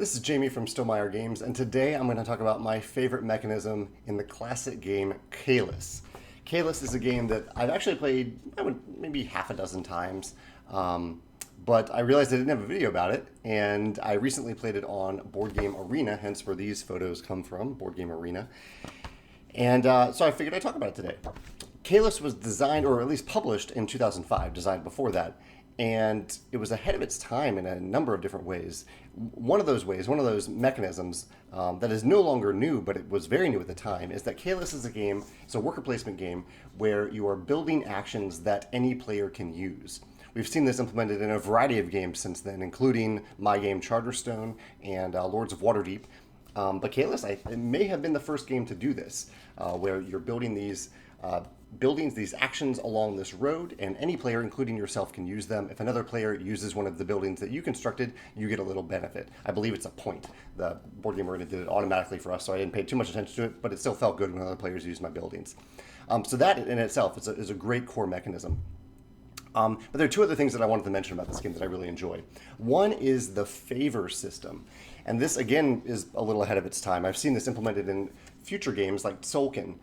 This is Jamey from Stonemeyer Games, and today I'm going to talk about my favorite mechanism in the classic game Caylus. Caylus is a game that I've actually played maybe half a dozen times, but I realized I didn't have a video about it, and I recently played it on Board Game Arena, hence where these photos come from, Board Game Arena. And so I figured I'd talk about it today. Caylus was designed, or at least published, in 2005, designed before that, and it was ahead of its time in a number of different ways. One of those mechanisms that is no longer new, but it was very new at the time, is that Caylus is a game, it's a worker placement game, where you are building actions that any player can use. We've seen this implemented in a variety of games since then, including my game Charterstone and Lords of Waterdeep. But Caylus, it may have been the first game to do this, where you're building these buildings, these actions along this road, and any player, including yourself, can use them. If another player uses one of the buildings that you constructed, you get a little benefit. I believe it's a point. The Board Game Arena did it automatically for us, so I didn't pay too much attention to it, but it still felt good when other players used my buildings. So that in itself is a great core mechanism. But there are two other things that I wanted to mention about this game that I really enjoy. One is the favor system. And this, again, is a little ahead of its time. I've seen this implemented in future games like Tzolk'in.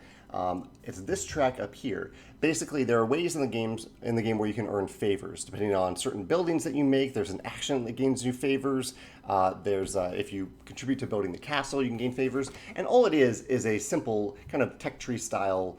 It's this track up here. Basically, there are ways in the game where you can earn favors, depending on certain buildings that you make. There's an action that gains you favors. If you contribute to building the castle, you can gain favors. And all it is a simple kind of tech tree style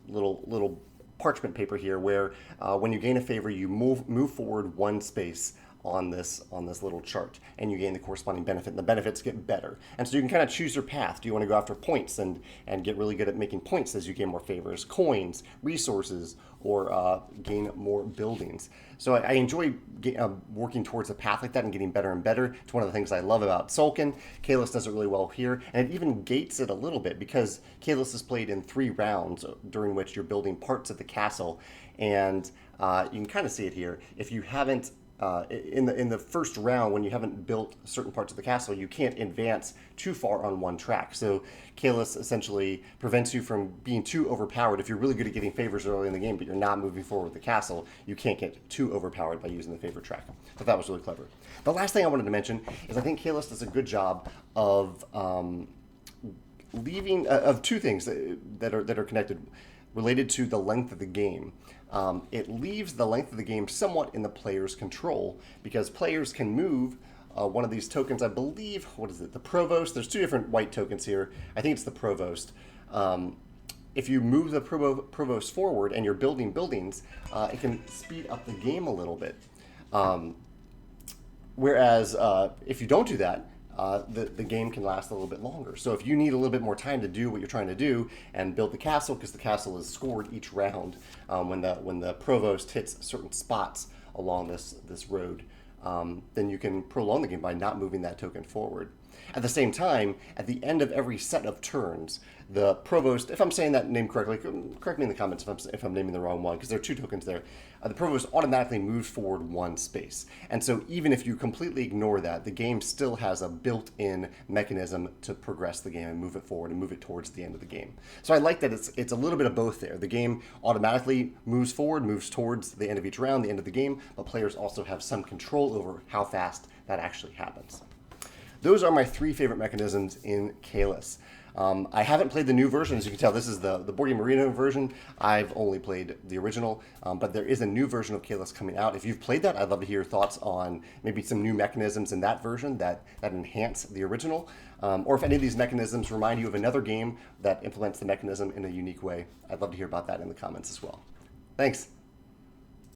little parchment paper here, where when you gain a favor, you move forward one space on this little chart, and you gain the corresponding benefit, and the benefits get better. And so you can kind of choose your path. Do you want to go after points and get really good at making points as you gain more favors, coins, resources, or gain more buildings? So I enjoy working towards a path like that and getting better and better. It's one of the things I love about Tzolk'in. Caylus does it really well here, and it even gates it a little bit because Caylus is played in 3 rounds during which you're building parts of the castle, and you can kind of see it here. If you haven't in the first round, when you haven't built certain parts of the castle, you can't advance too far on one track. So Caylus essentially prevents you from being too overpowered. If you're really good at getting favors early in the game, but you're not moving forward with the castle, you can't get too overpowered by using the favor track. But that was really clever. The last thing I wanted to mention is I think Caylus does a good job of leaving of two things that are connected, related to the length of the game. It leaves the length of the game somewhat in the player's control, because players can move one of these tokens. I believe, what is it, the Provost? There's 2 different white tokens here. I think it's the Provost. If you move the Provost forward and you're building buildings, it can speed up the game a little bit. Whereas if you don't do that, the game can last a little bit longer. So if you need a little bit more time to do what you're trying to do and build the castle, because the castle is scored each round when the Provost hits certain spots along this road, then you can prolong the game by not moving that token forward. At the same time, at the end of every set of turns, the Provost, if I'm saying that name correctly, correct me in the comments if I'm naming the wrong one, because there are 2 tokens there, the Provost automatically moves forward 1 space. And so even if you completely ignore that, the game still has a built-in mechanism to progress the game and move it forward and move it towards the end of the game. So I like that it's a little bit of both there. The game automatically moves forward, moves towards the end of each round, the end of the game, but players also have some control over how fast that actually happens. Those are my 3 favorite mechanisms in Caylus. I haven't played the new version. As you can tell, this is the Board Game Arena version. I've only played the original, but there is a new version of Caylus coming out. If you've played that, I'd love to hear your thoughts on maybe some new mechanisms in that version that enhance the original, or if any of these mechanisms remind you of another game that implements the mechanism in a unique way. I'd love to hear about that in the comments as well. Thanks.